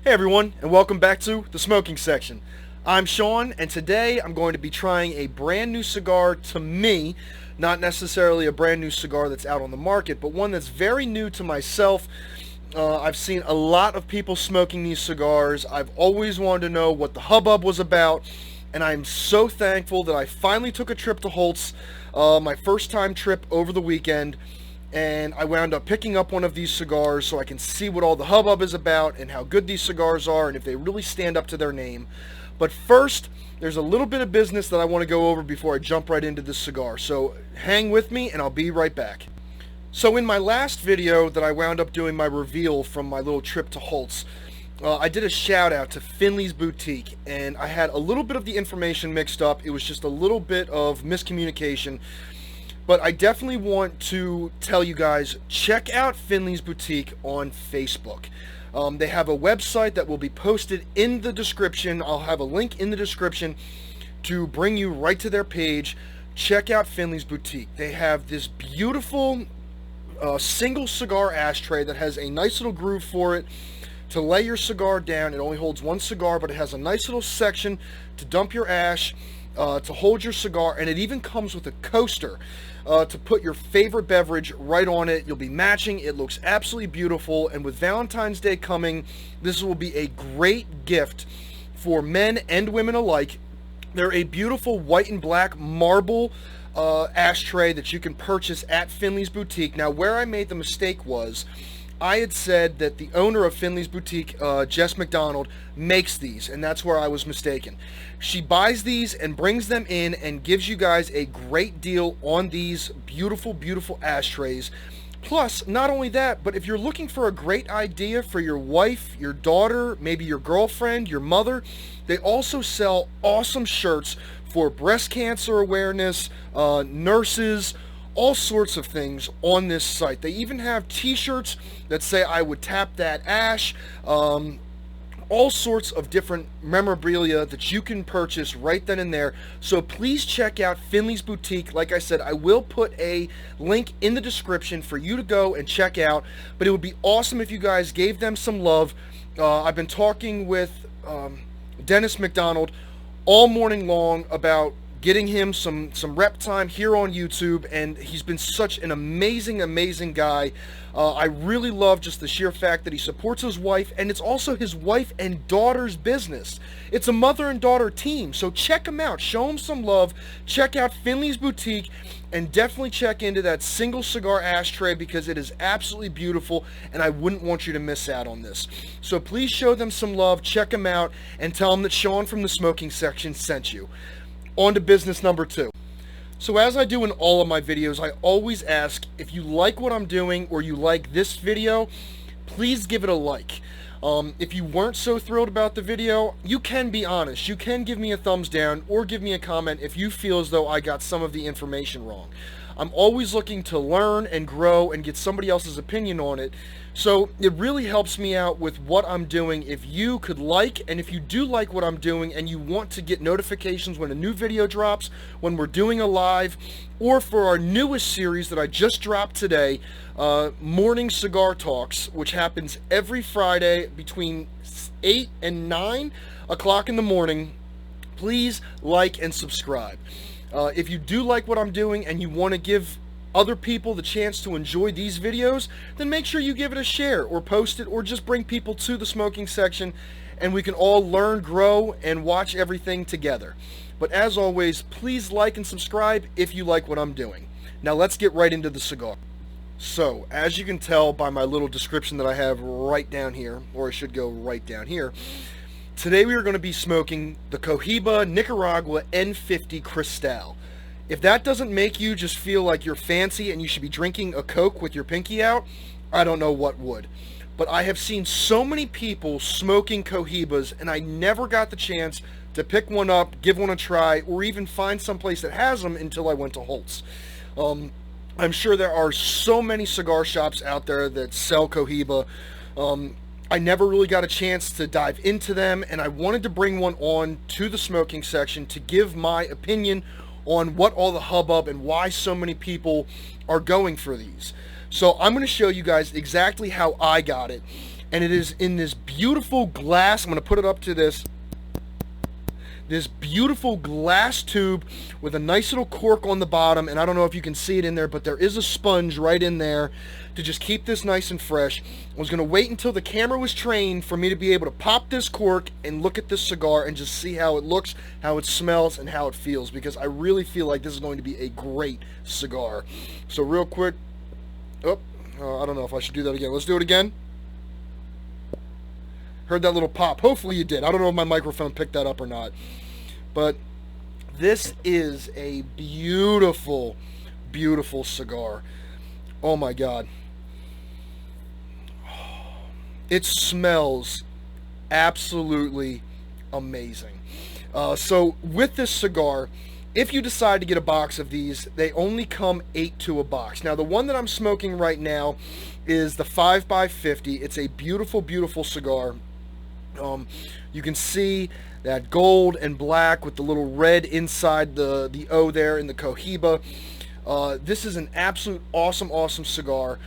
Hey everyone, and welcome back to the smoking section. I'm Sean, and today I'm going to be trying a brand new cigar to me, not necessarily a brand new cigar that's out on the market, but one that's very new to myself. I've seen a lot of people smoking these cigars. I've always wanted to know what the hubbub was about, and I'm so thankful that I finally took a trip to Holtz, my first time trip over the weekend, and I wound up picking up one of these cigars so I can see what all the hubbub is about and how good these cigars are and if they really stand up to their name. But first, there's a little bit of business that I want to go over before I jump right into this cigar. So hang with me and I'll be right back. So in my last video that I wound up doing my reveal from my little trip to Holtz, I did a shout out to Finley's Boutique, and I had a little bit of the information mixed up. It was just a little bit of miscommunication. But I definitely want to tell you guys, check out Finley's Boutique on Facebook. They have a website that will be posted in the description. I'll have a link in the description to bring you right to their page. Check out Finley's Boutique. They have this beautiful single cigar ashtray that has a nice little groove for it to lay your cigar down. It only holds one cigar, but it has a nice little section to dump your ash, to hold your cigar, and it even comes with a coaster to put your favorite beverage right on it. You'll be matching. It looks absolutely beautiful, and with Valentine's Day coming, this will be a great gift for men and women alike. They're a beautiful white and black marble ashtray that you can purchase at Finley's Boutique. Now, where I made the mistake was I had said that the owner of Finley's Boutique, Jess McDonald, makes these, and that's where I was mistaken. She buys these and brings them in and gives you guys a great deal on these beautiful, beautiful ashtrays. Plus, not only that, but if you're looking for a great idea for your wife, your daughter, maybe your girlfriend, your mother, they also sell awesome shirts for breast cancer awareness, nurses, all sorts of things on this site. They even have t-shirts that say "I would tap that ash," all sorts of different memorabilia that you can purchase right then and there. So please check out Finley's Boutique. Like I said, I will put a link in the description for you to go and check out, but it would be awesome if you guys gave them some love. I've been talking with Dennis McDonald all morning long about getting him some rep time here on YouTube, and he's been such an amazing guy. I really love just the sheer fact that he supports his wife, and it's also his wife and daughter's business. It's a mother and daughter team, so check him out. Show him some love. Check out Finley's Boutique, and definitely check into that single cigar ashtray because it is absolutely beautiful, and I wouldn't want you to miss out on this. So please show them some love, check them out, and tell them that Sean from the smoking section sent you. On to business number 2. So as I do in all of my videos, I always ask, if you like what I'm doing or you like this video, please give it a like. If you weren't so thrilled about the video, you can be honest. You can give me a thumbs down or give me a comment if you feel as though I got some of the information wrong. I'm always looking to learn and grow and get somebody else's opinion on it. So it really helps me out with what I'm doing if you could like, and if you do like what I'm doing and you want to get notifications when a new video drops, when we're doing a live, or for our newest series that I just dropped today, Morning Cigar Talks, which happens every Friday between 8 and 9 o'clock in the morning, please like and subscribe. If you do like what I'm doing and you want to give other people the chance to enjoy these videos, then make sure you give it a share or post it or just bring people to the smoking section and we can all learn, grow, and watch everything together. But as always, please like and subscribe if you like what I'm doing. Now let's get right into the cigar. So, as you can tell by my little description that I have right down here, or I should go right down here, today we are going to be smoking the Cohiba Nicaragua N50 Crystale. If that doesn't make you just feel like you're fancy and you should be drinking a Coke with your pinky out, I don't know what would. But I have seen so many people smoking Cohibas, and I never got the chance to pick one up, give one a try, or even find someplace that has them until I went to Holtz. I'm sure there are so many cigar shops out there that sell Cohiba. I never really got a chance to dive into them, and I wanted to bring one on to the smoking section to give my opinion on what all the hubbub and why so many people are going for these. So I'm going to show you guys exactly how I got it. and it is in this beautiful glass. I'm going to put it up to this beautiful glass tube with a nice little cork on the bottom, and I don't know if you can see it in there, but there is a sponge right in there to just keep this nice and fresh. I was going to wait until the camera was trained for me to be able to pop this cork and look at this cigar and just see how it looks, how it smells, and how it feels, because I really feel like this is going to be a great cigar. So real quick, I don't know if I should do that again. Let's do it again. Heard that little pop. Hopefully you did. I don't know if my microphone picked that up or not. But this is a beautiful, beautiful cigar. Oh my God. It smells absolutely amazing. So with this cigar, if you decide to get a box of these, they only come 8 to a box. Now the one that I'm smoking right now is the 5x50. It's a beautiful, beautiful cigar. You can see that gold and black with the little red inside the O there in the Cohiba. This is an absolute awesome cigar.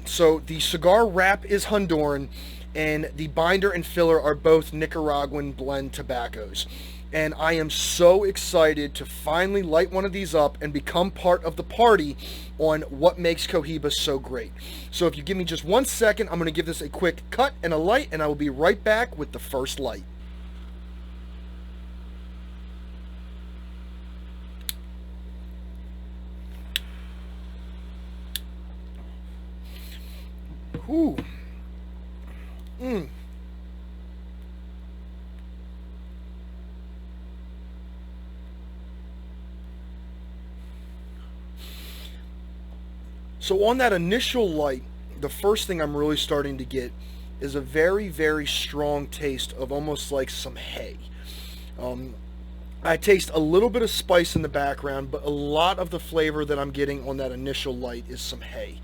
So the cigar wrap is Honduran, and the binder and filler are both Nicaraguan blend tobaccos. And I am so excited to finally light one of these up and become part of the party on what makes Cohiba so great. So if you give me just 1 second, I'm going to give this a quick cut and a light, and I will be right back with the first light. Ooh. So on that initial light, the first thing I'm really starting to get is a very, very strong taste of almost like some hay. I taste a little bit of spice in the background, but a lot of the flavor that I'm getting on that initial light is some hay.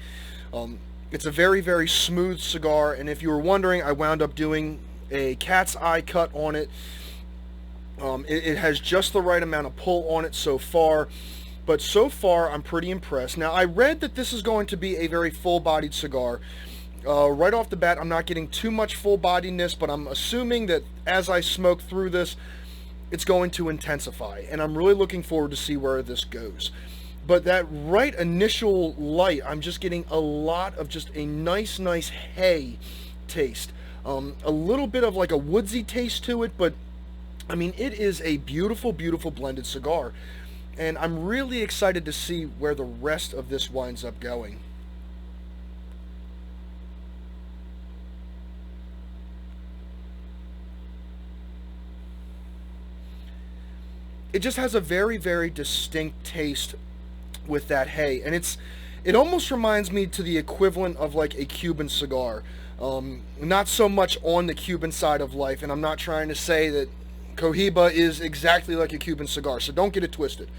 It's a very, very smooth cigar, and if you were wondering, I wound up doing a cat's eye cut on it. It has just the right amount of pull on it so far, but so far I'm pretty impressed. Now, I read that this is going to be a very full-bodied cigar. Right off the bat, I'm not getting too much full-bodiedness, but I'm assuming that as I smoke through this, it's going to intensify, and I'm really looking forward to see where this goes. But that right initial light, I'm just getting a lot of just a nice hay taste. A little bit of like a woodsy taste to it, but I mean, it is a beautiful, beautiful blended cigar. And I'm really excited to see where the rest of this winds up going. It just has a very, very distinct taste with that hay, and it almost reminds me to the equivalent of like a Cuban cigar. Not so much on the Cuban side of life, and I'm not trying to say that Cohiba is exactly like a Cuban cigar, so don't get it twisted.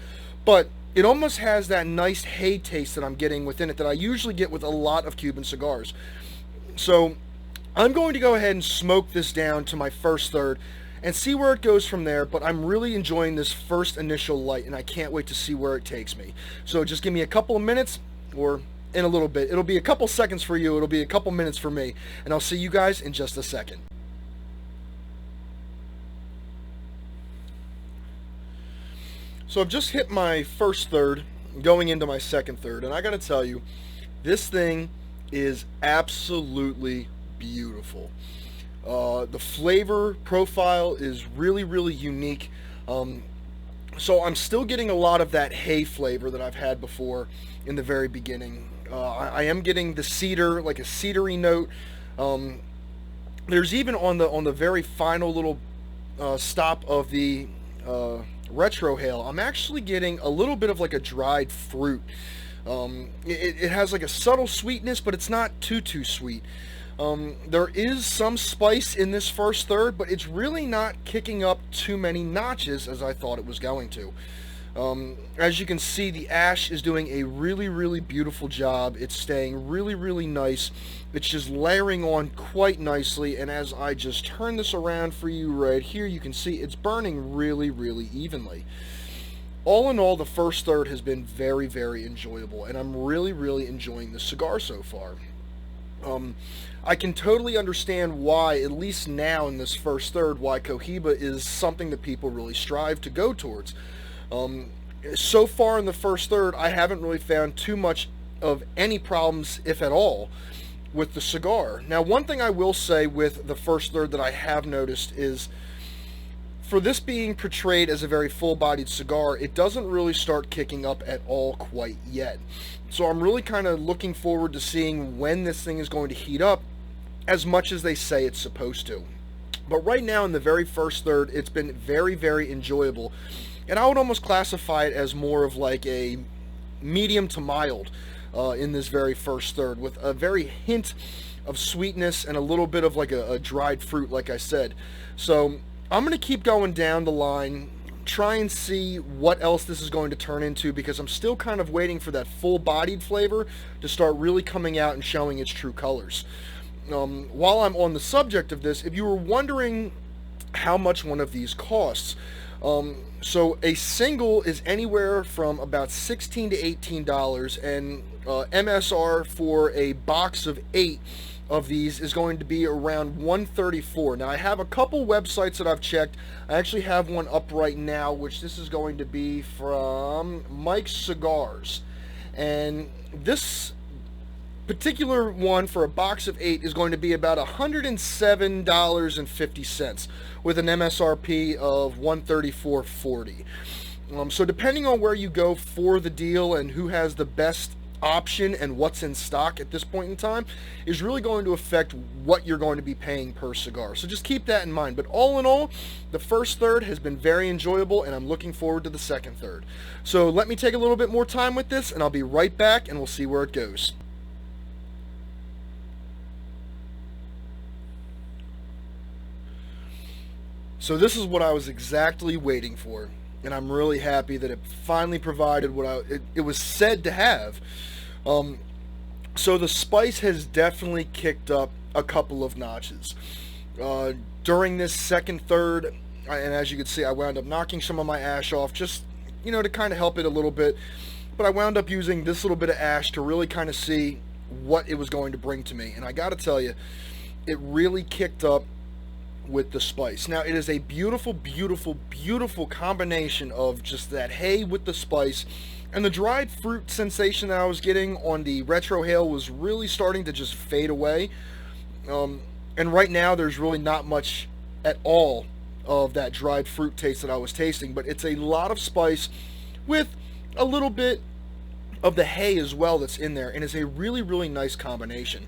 But it almost has that nice hay taste that I'm getting within it that I usually get with a lot of Cuban cigars. So I'm going to go ahead and smoke this down to my first third and see where it goes from there, but I'm really enjoying this first initial light, and I can't wait to see where it takes me. So just give me a couple of minutes, or in a little bit. It'll be a couple seconds for you, it'll be a couple minutes for me, and I'll see you guys in just a second. So I've just hit my first third, going into my second third, and I gotta tell you, this thing is absolutely beautiful. The flavor profile is really, really unique. So I'm still getting a lot of that hay flavor that I've had before in the very beginning. I am getting the cedar, like a cedary note. There's even on the very final little stop of the retrohale, I'm actually getting a little bit of like a dried fruit. It has like a subtle sweetness, but it's not too sweet. There is some spice in this first third, but it's really not kicking up too many notches as I thought it was going to. As you can see, the ash is doing a really, really beautiful job. It's staying really, really nice. It's just layering on quite nicely, and as I just turn this around for you right here, you can see it's burning really, really evenly. All in all, the first third has been very, very enjoyable, and I'm really, really enjoying the cigar so far. I can totally understand why, at least now in this first third, why Cohiba is something that people really strive to go towards. So far in the first third, I haven't really found too much of any problems, if at all, with the cigar. Now, one thing I will say with the first third that I have noticed is, for this being portrayed as a very full-bodied cigar, it doesn't really start kicking up at all quite yet. So I'm really kind of looking forward to seeing when this thing is going to heat up as much as they say it's supposed to. But right now in the very first third, it's been very, very enjoyable. And I would almost classify it as more of like a medium to mild in this very first third, with a very hint of sweetness and a little bit of like a dried fruit, like I said. So I'm going to keep going down the line, try and see what else this is going to turn into, because I'm still kind of waiting for that full-bodied flavor to start really coming out and showing its true colors. While I'm on the subject of this, if you were wondering how much one of these costs, so a single is anywhere from about $16 to $18, and MSR for a box of 8 of these is going to be around $134. Now, I have a couple websites that I've checked. I actually have one up right now, which this is going to be from Mike's Cigars, and this particular one for a box of 8 is going to be about $107.50 with an MSRP of $134.40. So depending on where you go for the deal and who has the best option and what's in stock at this point in time is really going to affect what you're going to be paying per cigar. So just keep that in mind. But all in all, the first third has been very enjoyable, and I'm looking forward to the second third. So let me take a little bit more time with this, and I'll be right back, and we'll see where it goes. So this is what I was exactly waiting for, and I'm really happy that it finally provided what it was said to have. So the spice has definitely kicked up a couple of notches. During this second third, and as you can see, I wound up knocking some of my ash off just, to kind of help it a little bit. But I wound up using this little bit of ash to really kind of see what it was going to bring to me. And I got to tell you, it really kicked up with the spice. Now, it is a beautiful, beautiful, beautiful combination of just that hay with the spice, and the dried fruit sensation that I was getting on the retrohale was really starting to just fade away. And right now there's really not much at all of that dried fruit taste that I was tasting, but it's a lot of spice with a little bit of the hay as well that's in there, and it's a really, really nice combination.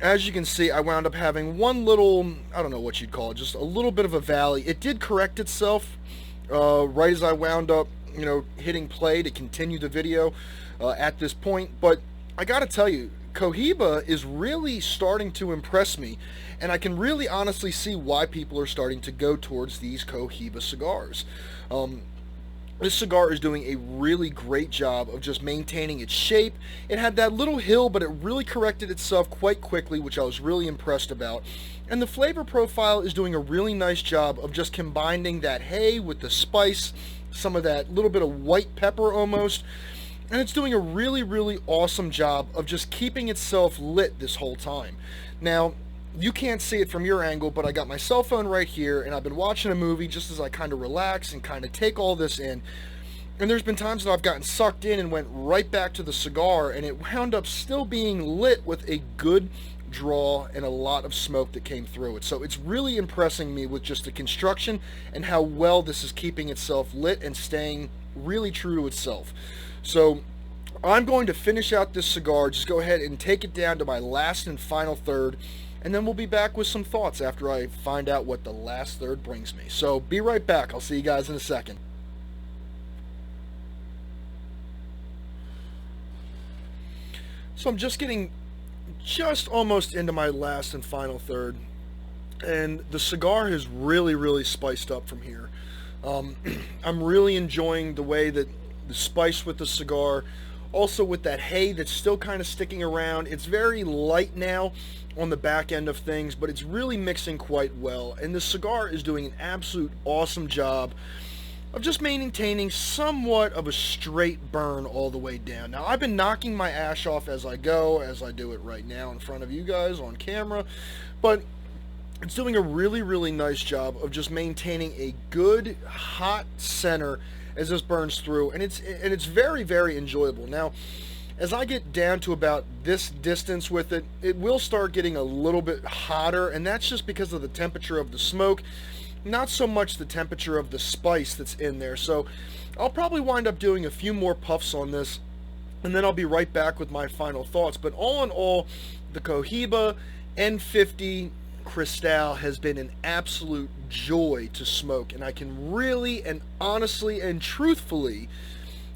As you can see, I wound up having one little, I don't know what you'd call it, just a little bit of a valley. It did correct itself right as I wound up, hitting play to continue the video at this point. But I gotta tell you, Cohiba is really starting to impress me, and I can really honestly see why people are starting to go towards these Cohiba cigars. This cigar is doing a really great job of just maintaining its shape. It had that little hill, but it really corrected itself quite quickly, which I was really impressed about. And the flavor profile is doing a really nice job of just combining that hay with the spice, some of that little bit of white pepper almost. And it's doing a really, really awesome job of just keeping itself lit this whole time. Now, you can't see it from your angle, but I got my cell phone right here, and I've been watching a movie just as I kind of relax and kind of take all this in. And there's been times that I've gotten sucked in and went right back to the cigar, and it wound up still being lit with a good draw and a lot of smoke that came through it. So it's really impressing me with just the construction and how well this is keeping itself lit and staying really true to itself. So I'm going to finish out this cigar, just go ahead and take it down to my last and final third, and then we'll be back with some thoughts after I find out what the last third brings me. So be right back. I'll see you guys in a second. So I'm just getting almost into my last and final third, and the cigar has really, really spiced up from here. I'm really enjoying the way that the spice with the cigar, also with that hay that's still kind of sticking around. It's very light now on the back end of things, but it's really mixing quite well, and the cigar is doing an absolute awesome job of just maintaining somewhat of a straight burn all the way down. Now, I've been knocking my ash off as I go, as I do it right now in front of you guys on camera, but it's doing a really, really nice job of just maintaining a good hot center as this burns through, and it's very, very enjoyable. Now, as I get down to about this distance with it, it will start getting a little bit hotter, and that's just because of the temperature of the smoke, not so much the temperature of the spice that's in there. So I'll probably wind up doing a few more puffs on this, and then I'll be right back with my final thoughts. But all in all, the Cohiba N50 Crystale has been an absolute joy to smoke, and I can really and honestly and truthfully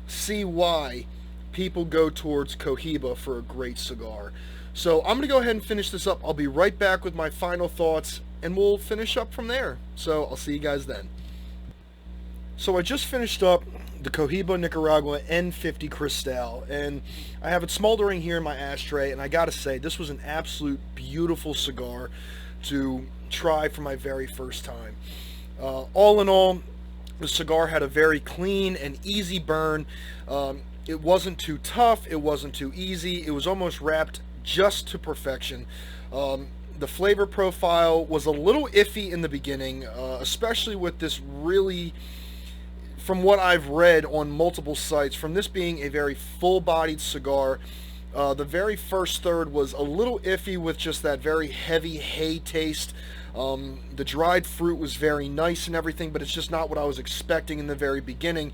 see why people go towards Cohiba for a great cigar. So I'm going to go ahead and finish this up. I'll be right back with my final thoughts, and we'll finish up from there. So I'll see you guys then. So I just finished up the Cohiba Nicaragua N50 Crystale, and I have it smoldering here in my ashtray, and I gotta say, this was an absolute beautiful cigar to try for my very first time. All in all, the cigar had a very clean and easy burn. It wasn't too tough, it wasn't too easy, it was almost wrapped just to perfection. The flavor profile was a little iffy in the beginning, especially with this really, from what I've read on multiple sites, from this being a very full-bodied cigar, the very first third was a little iffy with just that very heavy hay taste. The dried fruit was very nice and everything, but it's just not what I was expecting in the very beginning.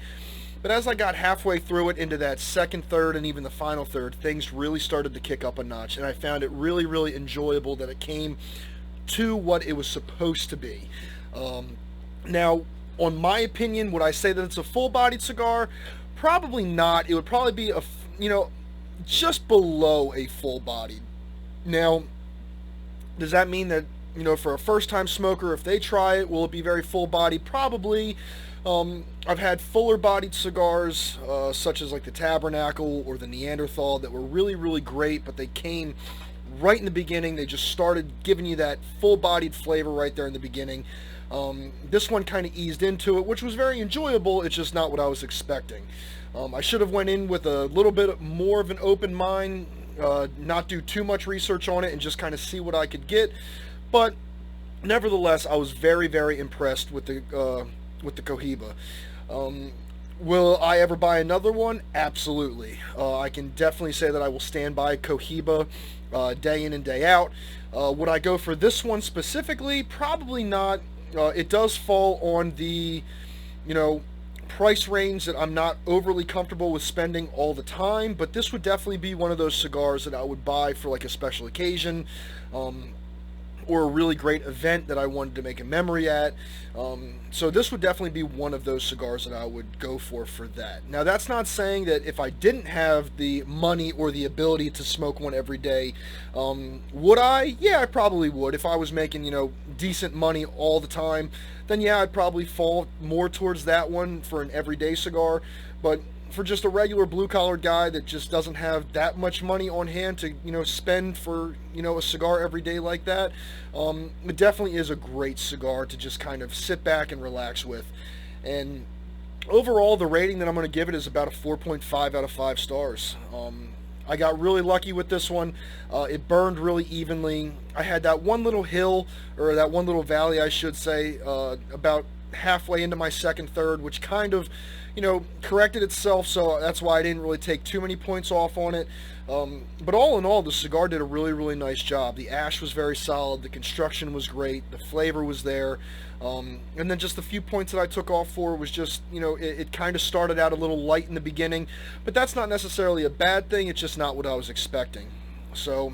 But as I got halfway through it into that second third and even the final third, things really started to kick up a notch, and I found it really, really enjoyable that it came to what it was supposed to be. Now, on my opinion, would I say that it's a full-bodied cigar? Probably not. It would probably be just below a full-bodied. Now, does that mean that, for a first-time smoker, if they try it, will it be very full-bodied? Probably. I've had fuller-bodied cigars, such as like the Tabernacle or the Neanderthal, that were really, really great, but they came right in the beginning. They just started giving you that full-bodied flavor right there in the beginning. This one kind of eased into it, which was very enjoyable. It's just not what I was expecting. I should have went in with a little bit more of an open mind, not do too much research on it, and just kind of see what I could get. But nevertheless, I was very, very impressed with the Cohiba. Will I ever buy another one? Absolutely. I can definitely say that I will stand by Cohiba day in and day out. Would I go for this one specifically? Probably not. It does fall on the, price range that I'm not overly comfortable with spending all the time, but this would definitely be one of those cigars that I would buy for like a special occasion, or a really great event that I wanted to make a memory at. So this would definitely be one of those cigars that I would go for that. Now, that's not saying that if I didn't have the money or the ability to smoke one every day, would I? Yeah, I probably would. If I was making, decent money all the time, then yeah, I'd probably fall more towards that one for an everyday cigar. But for just a regular blue-collar guy that just doesn't have that much money on hand to, spend for, a cigar every day like that, it definitely is a great cigar to just kind of sit back and relax with. And overall, the rating that I'm going to give it is about a 4.5 out of 5 stars. I got really lucky with this one. It burned really evenly. I had that one little hill, or that one little valley, I should say, about halfway into my second third, which kind of, corrected itself, so that's why I didn't really take too many points off on it. But all in all, the cigar did a really, really nice job. The ash was very solid, the construction was great, the flavor was there, and then just the few points that I took off for was just, it kind of started out a little light in the beginning, but that's not necessarily a bad thing, it's just not what I was expecting. So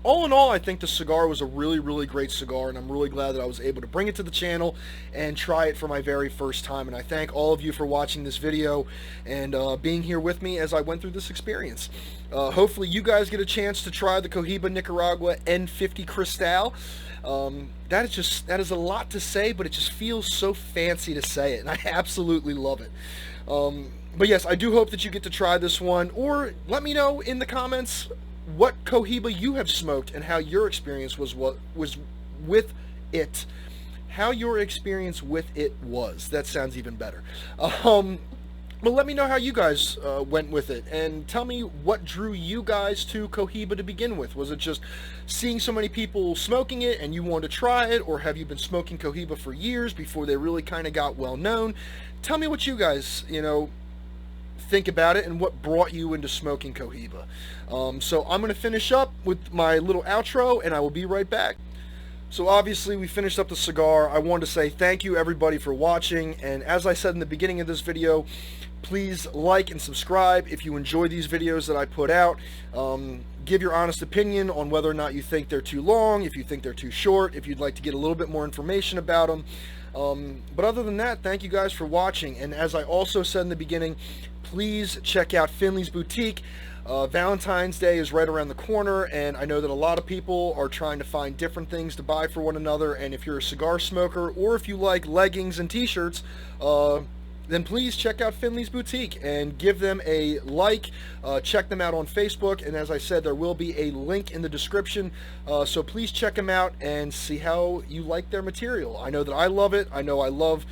all in all, I think the cigar was a really, really great cigar, and I'm really glad that I was able to bring it to the channel and try it for my very first time. And I thank all of you for watching this video and being here with me as I went through this experience. Hopefully you guys get a chance to try the Cohiba Nicaragua N50 Crystale. That is a lot to say, but it just feels so fancy to say it, and I absolutely love it. But yes, I do hope that you get to try this one, or let me know in the comments what Cohiba you have smoked and how your experience was with it how your experience with it was. That sounds even better. But let me know how you guys went with it, and tell me what drew you guys to Cohiba to begin with. Was it just seeing so many people smoking it and you wanted to try it, or have you been smoking Cohiba for years before they really kind of got well known? Tell me what you guys, think about it and what brought you into smoking Cohiba. So I'm going to finish up with my little outro, and I will be right back. So obviously we finished up the cigar. I wanted to say thank you everybody for watching, and as I said in the beginning of this video, please like and subscribe if you enjoy these videos that I put out. Give your honest opinion on whether or not you think they're too long, if you think they're too short, if you'd like to get a little bit more information about them. But other than that, thank you guys for watching, and as I also said in the beginning, please check out Finley's Boutique. Valentine's Day is right around the corner, and I know that a lot of people are trying to find different things to buy for one another, and if you're a cigar smoker or if you like leggings and t-shirts, then please check out Finley's Boutique and give them a like. Check them out on Facebook, and as I said, there will be a link in the description, so please check them out and see how you like their material. I know that I love it. I know I love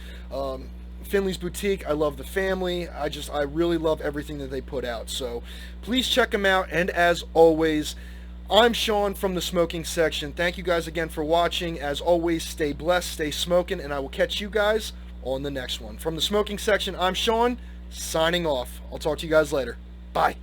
Finley's Boutique. I love the family. I really love everything that they put out, so please check them out. And as always, I'm Sean from the Smoking Section. Thank you guys again for watching. As always, stay blessed, stay smoking, and I will catch you guys on the next one. From the Smoking Section, I'm Sean, signing off. I'll talk to you guys later. Bye.